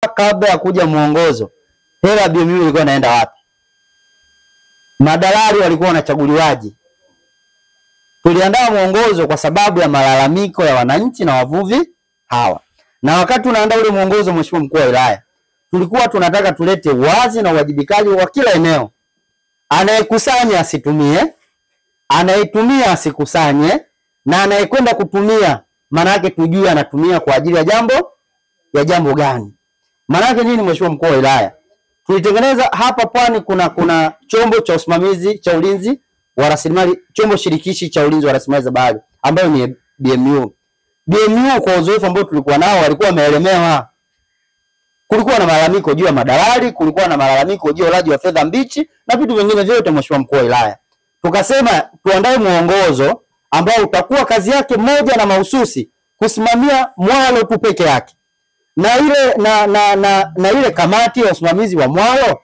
kabla ya kuja muongozo, hela ya BMU ilikuwa inaenda wapi? Madalali walikuwa wanachaguliwaje? Tuliandaa muongozo kwa sababu ya malalamiko ya wananchi na wavuvi hawa. Na wakati tunaandaa ule muongozo, Mheshimiwa Mkuu wa Wilaya, tulikuwa tunataka tulete uwazi na uwajibikaji wa kila eneo. Anayekusanya asitumie, anayetumia asikusanye, na anayekwenda kutumia maana yake tujue anatumia kwa ajili ya jambo gani. Maana yake nini, Mheshimiwa Mkuu wa Wilaya? Tulitengeneza hapa Pwani kuna chombo cha usimamizi cha ulinzi wa rasilimali, chombo shirikishi cha ulinzi wa rasilimali za bahari ambayo ni BMU. BMU kwa uzoefu ambao tulikuwa nao walikuwa wameelemewa. Kulikuwa na malalamiko juu ya madalali, kulikuwa na malalamiko juu ya ulaji wa fedha mbichi na vitu vingine vyote, Mheshimiwa Mkuu wa Wilaya. Tukasema tuandae muongozo ambao utakuwa kazi yake moja na mahususi kusimamia mwalo tu peke yake. Na ile na ile kamati ya usimamizi wa mwalo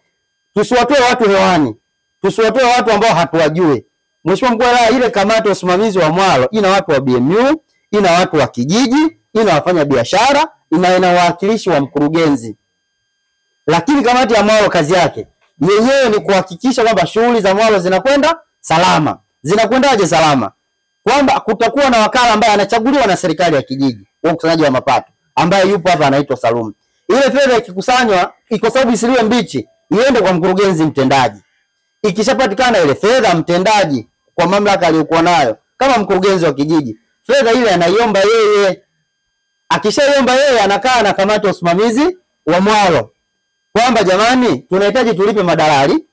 tusiwatoe watu hewani. Tusiwatoe watu ambao hatuwajui. Mheshimiwa Mkuu wa Wilaya, ile kamati ya usimamizi wa mwalo ina watu wa BMU, ina watu wa kijiji, ina wafanya biashara, ina wawakilishi wa mkurugenzi. Lakini kamati ya mwalo kazi yake yenyewe ni kuhakikisha kwamba shughuli za mwalo zinakwenda salama. Zinakwendaje salama? Kwamba kutakuwa na wakala ambaye anachaguliwa na serikali ya kijiji wa ukusanyaji wa mapato, ambaye yupo hapa anaitwa Salum. Ile fedha ikikusanywa, iko sababu isiliwe mbichi, iende kwa mkurugenzi mtendaji. Ikishapatikana ile fedha, mtendaji kwa mamlaka aliyokuwa nayo kama mkurugenzi wa kijiji, fedha ile anaiomba yeye. Akishaiomba yeye, anakaa na kamati ya usimamizi wa mwalo kwamba jamani, tunahitaji tulipe madalali,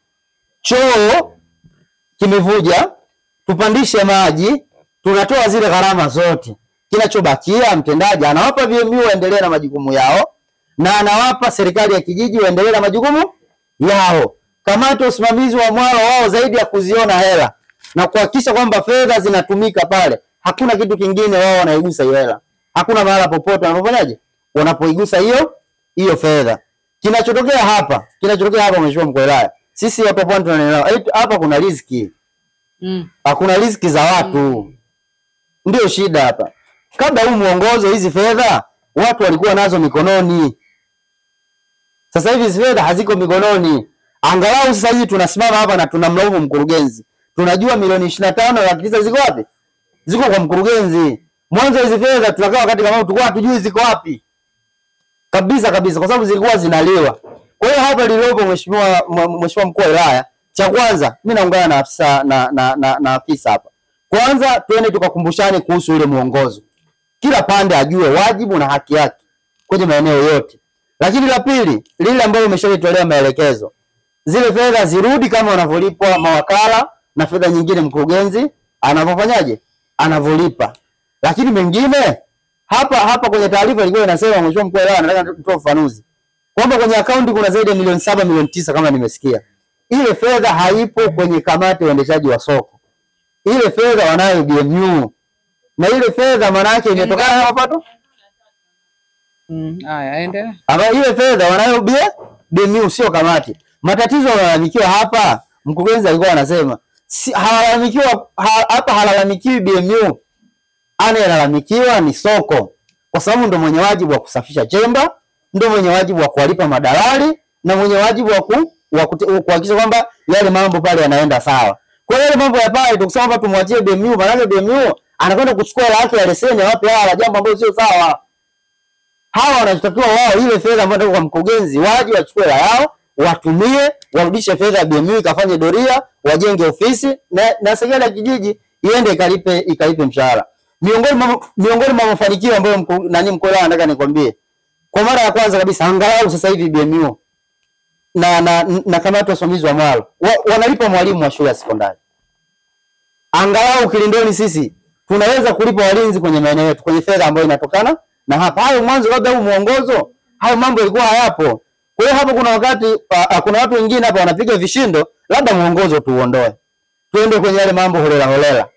choo kimevuja, tupandishe maji, tunatoa zile gharama zote. Kinachobakia mtendaji anawapa BMU waendelee na majukumu yao, na anawapa serikali ya kijiji waendelee na majukumu yao. Kamati ya usimamizi wa mwalo wao zaidi ya kuziona hela na kuhakikisha kwamba fedha zinatumika pale, hakuna kitu kingine wao wanaigusa hiyo hela. Hakuna mahala popote wanafanyaje wanapoigusa hiyo fedha. Kinachotokea hapa Mheshimiwa Mkuu wa Wilaya, sisi hapa Pwani tunaelewa hapa kuna riziki. Hakuna riziki za watu. Ndio shida hapa. Kabla huu muongozo, hizi fedha watu walikuwa nazo mikononi. Sasa hivi hizi fedha haziko mikononi. Angalau sasa hivi tunasimama hapa na tunamlaumu mkurugenzi. Tunajua milioni 25 ziko wapi? Ziko kwa mkurugenzi. Mwanzo hizi fedha tunakaa wakati kama tulikuwa hatujui ziko wapi. Kabisa kwa sababu zilikuwa zinaliwa. Kwa hiyo hapa lililopo Mheshimiwa Mkuu wa Wilaya, cha kwanza mimi naungana na afisa na afisa hapa. Kwanza twende tukakumbushane kuhusu ule muongozo. Kila pande ajue wajibu na haki yake kwenye maeneo yote. Lakini la pili, lile ambalo umeshalitolewa maelekezo, zile fedha zirudi kama wanavyolipwa mawakala na fedha nyingine mkurugenzi anavyofanyaje? Anavyolipa. Lakini mengine hapa kwenye taarifa ilikuwa inasema, Mheshimiwa Mkuu wa Wilaya, nataka nitoe ufafanuzi kwamba kwenye akaunti kuna zaidi ya milioni 7, milioni 9 kama nimesikia. Ile fedha haipo kwenye kamati ya uendeshaji wa soko. Ile fedha wanayo BMU. Na ile fedha maana yake imetokana na mapato? Haya, endelea. Ama ile fedha wanayo BMU, sio kamati. Matatizo yanalalamikiwa hapa, mkurugenzi alikuwa anasema, halalamikiwi BMU. Anayelalamikiwa ni soko. Kwa sababu ndio mwenye wajibu wa kusafisha chemba, ndio mwenye wajibu wa kuwalipa madalali, na mwenye wajibu wa kuhakikisha kwamba yale mambo pale yanaenda sawa. Kwa hiyo mambo ya pale tukisema kwamba tumwachie BMU, maana BMU anakwenda kuchukua hela yake ya leseni wapi hawa, jambo ambalo sio sawa. Hawa wanachotakiwa wao, ile fedha ambayo ndio kwa mkurugenzi, waje wachukue hela yao, watumie, warudishe fedha ya BMU ikafanye doria, wajenge ofisi na serikali ya kijiji iende ikalipe mshahara. Miongoni mwa mafanikio ambayo mkuu wa Wilaya nataka nikwambie, kwa mara ya kwanza kabisa angalau sasa hivi BMU na kamati ya usimamizi wa mwalo wanalipa mwalimu wa shule ya sekondari. Angalau Kilindoni sisi tunaweza kulipa walinzi kwenye maeneo yetu kwenye fedha ambayo inatokana na hapa. Hayo mwanzo labda huu muongozo, hayo mambo yalikuwa hayapo. Kwa hiyo hapa kuna wakati kuna watu wengine hapa wanapiga vishindo, labda muongozo tuuondoe. Tuende kwenye yale mambo holela.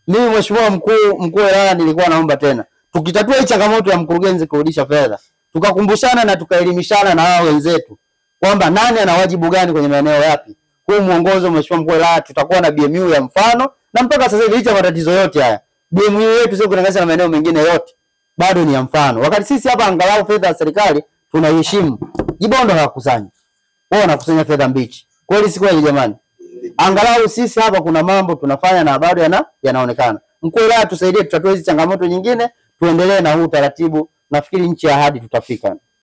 Mimi Mheshimiwa Mkuu wa Wilaya nilikuwa naomba tena, tukitatua hii changamoto ya mkurugenzi kurudisha fedha, tukakumbushana na tukaelimishana na hao wenzetu kwamba nani ana wajibu gani kwenye maeneo yapi. Huu muongozo Mheshimiwa Mkuu wa Wilaya tutakuwa na BMU ya mfano, na mpaka sasa hivi licha matatizo yote haya, BMU yetu sio kulinganisha na maeneo mengine yote, bado ni ya mfano. Wakati sisi hapa angalau fedha ya serikali tunaiheshimu. Kibondo hawakusanyi. Wao wanakusanya fedha mbichi. Kweli si kweli jamani? Angalau sisi hapa kuna mambo tunafanya na bado yanaonekana. Mkuu wa wilaya tusaidie tutatue hizi changamoto nyingine, tuendelee na huu taratibu. Nafikiri nchi ya ahadi tutafika.